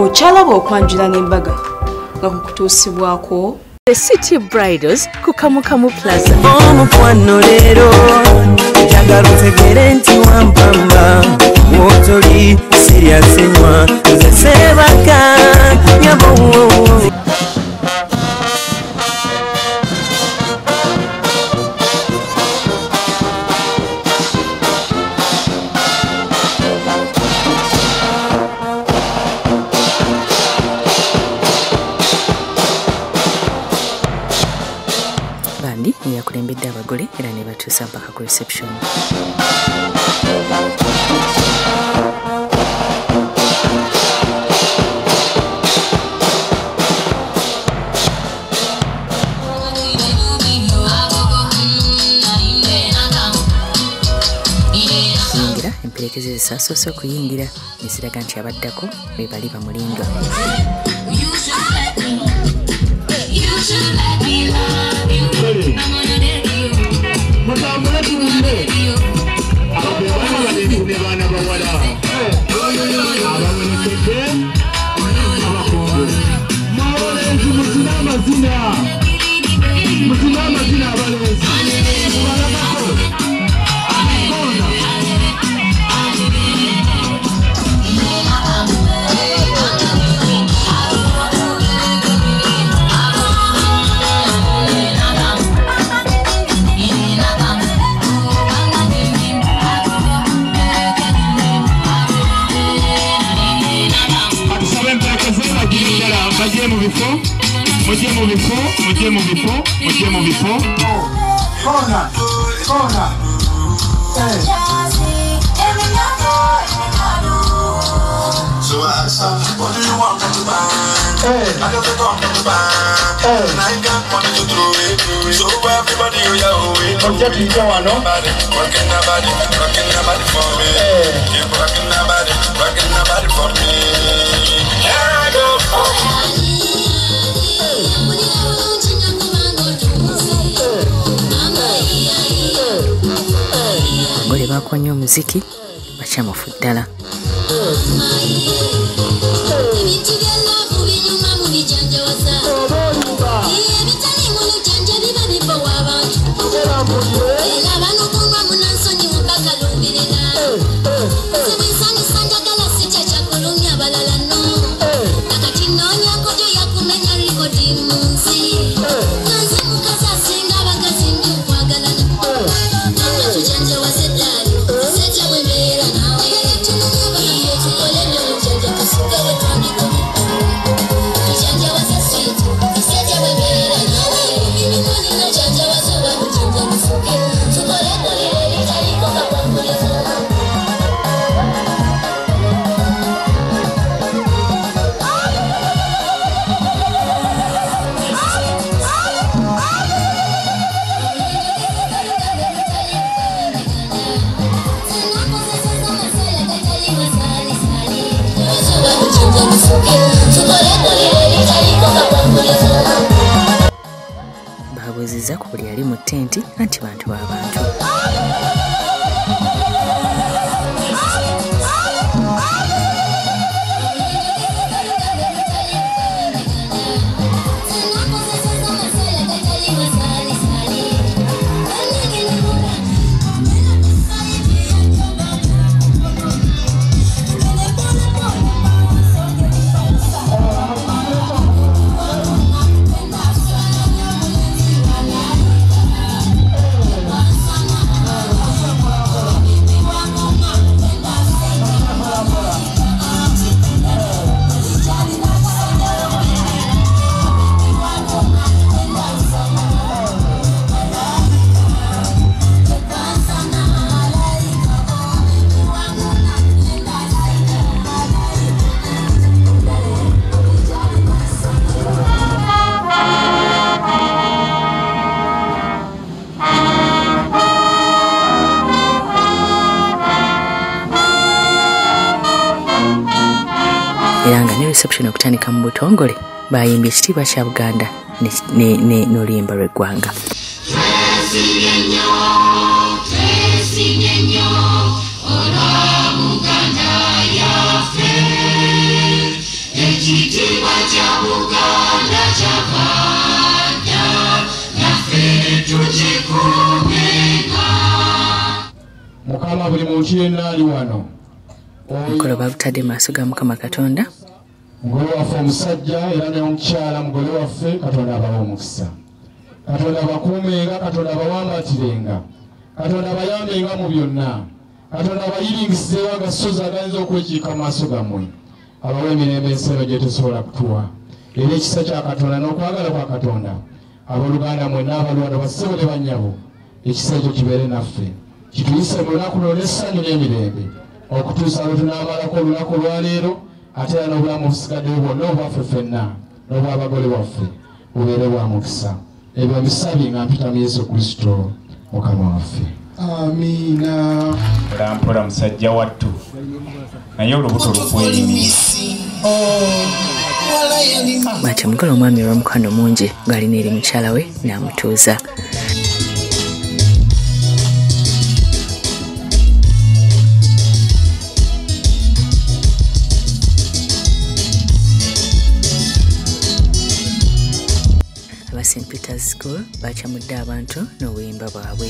Ochalaba okwanjula n'embaga nga kukutuusibwako The City Bridals ku Kamukamu Plaza. Omukwano leero njagala otegere nti wampamba wotoli serious nnyo nze sebaka nyabo. Bandi yakulembedde abagole era ne batuusa mpaka ku reception. Yingira emperekeze zisaasoose okuyingira ne ziraga nti abaddako be bali bamulindwa. What do you want me to buy? I got the gun to buy. And I got money to throw it. So everybody, rocking the body for me. Keep rocking the body for me. Here I go. Abagole bakwanya omuziki bakyamufu ddala. Babuuziza ku buli yali mu tenti anti bantu b'abantu. Eranga ne reception okutandika mu Butongole bayimbye ekitiibwa kya Buganda n'oluyimba lw'eggwanga. mukama buli muntu yenna ali wano omukolo bagutadde maaso ga Mukama Katonda. Mugole waffe omusajja era n'omukyala mugole waffe Katonda abawe omukisa. Katonda abakuumenga, Katonda abawambatirenga, Katonda abayambenga mu byonna, Katonda abayiringisizeewo agasozi agayinza okwekiika mu maaso gammwe, abawe emirembe enseero gye tesobola kutuwa. Era ekisa kya Katonda n'okwagala kwa Katonda abooluganda mwenna abalwana bassebo ne bannyabo, ekisa ekyo kibeere naffe, kituyise mu lunaku luno n'essanyu n'emirembe okutuusa lwe tunaamalako olunaku olwaleero, ate era n'obulamu obusigaddeyo bwonna obwaffe ffenna n'obw'abagole waffe bubeere bwa mukisa. Ebyo mbisabye nga mpita mu Yesu Kristo Mukama waffe. Amiina. Mpola musajja wattu naye olubuto lukweyini. Bw'atyo omugole omwami olw'omukwano mungi ng'alina eri mukyala we n'amutuuza. Aba St. Peter's School bakyamudde abantu n'obuyimba bwabwe.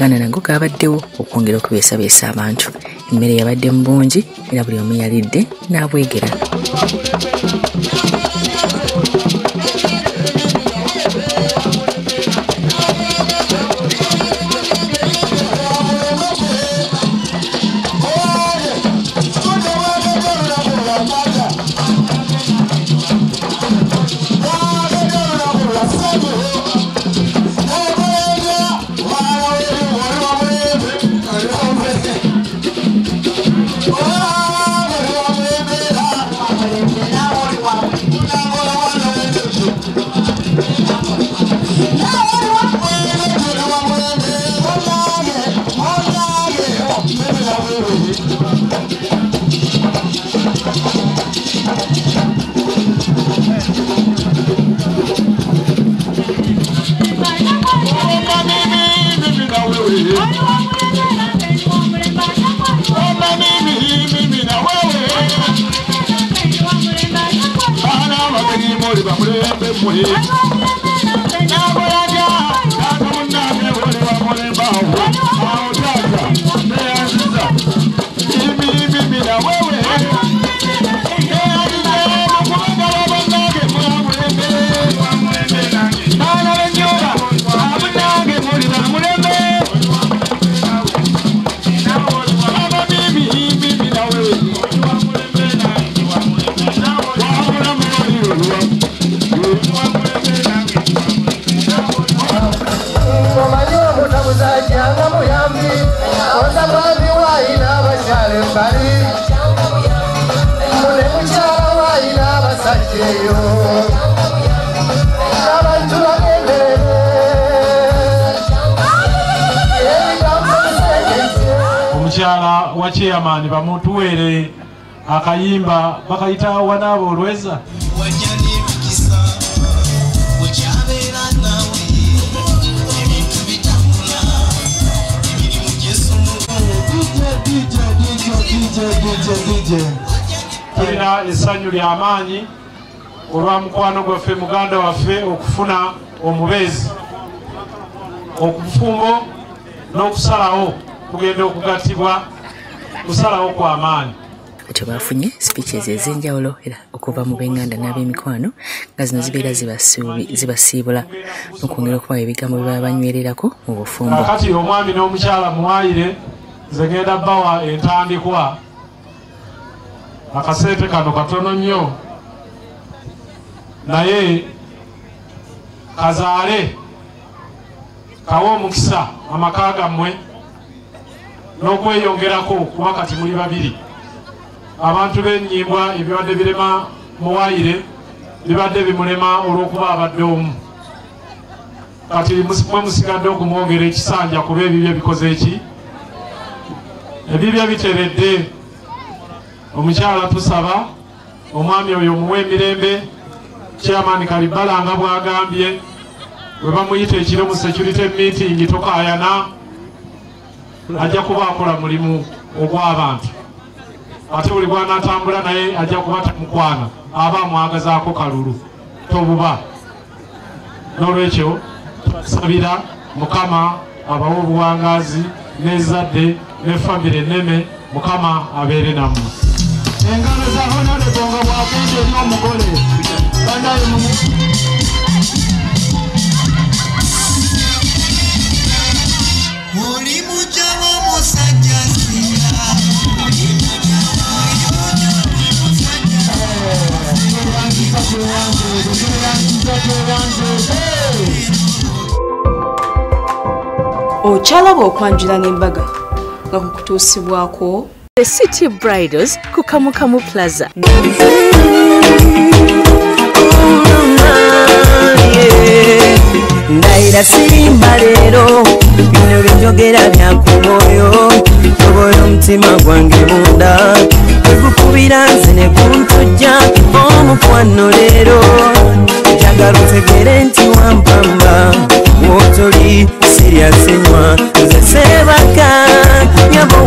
Amagana nago gabaddewo okwongera okubeesabeesa abantu. Emmere yabadde mu bungi era buli omu yalidde n'abwegera. Omukyala wa chairman bamutuwere akayimba bakayita wanaabo olweza. Tulina essanyu ly'amaanyi olwa mukwano gwaffe muganda waffe okufuna omubeezi okufumbo n'okusalawo kugenda okugattibwa kusalawo kwa maanyi. Kati bafunye speeches ez'enjawulo era okuva mu b'enganda n'ab'emikwano nga zino zibeera zibasiibula n'okwongera okubawa ebigambo bye baba banywererako mu bufumbo. Kati omwami n'omukyala muwayire nze ngenda bawa entandikwa. Akasente kano katono nnyo naye kazaale kawa omukisa amaka gammwe n'okweyongerako kuba kati muli babiri. Abantu b'ennyimba ebibadde birema muwayire bibadde bimulema olw'okuba abadde omu. Kati mwe musigadde okumwongera ekisanja kuba ebibyo bikoze eki ebibyo biteredde. Omukyala tusaba omwami oyo muwe emirembe. Chairman Kalibala nga bwagambye bwe bamuyita ekiro mu security meeting tokaayana ajja kuba akola mulimu ogw'abantu. Ate buli bw'anaatambula naye ajja kuba tamukwana aba amwagazaako kalulu tobuba. N'olwekyo sabira Mukama abawa obuwangaazi n'ezzadde ne famire enneme Mukama abeere nammwe. Engalo za honorable nga bwagenda eri omugole bandaye mu oli mujaba musajja singa okyalaba okwanjula n'embaga nga kukutuusibwako The City Bridals ku Kamukamu Plaza. Ndaira sirimba leero bino by'enjogera byakumoyo tobola omutima gwange munda tegukubira nze ne kuntujja omukwano leero njagala otegere nti wampamba wotoli siryasenywa nze seebaka nyabo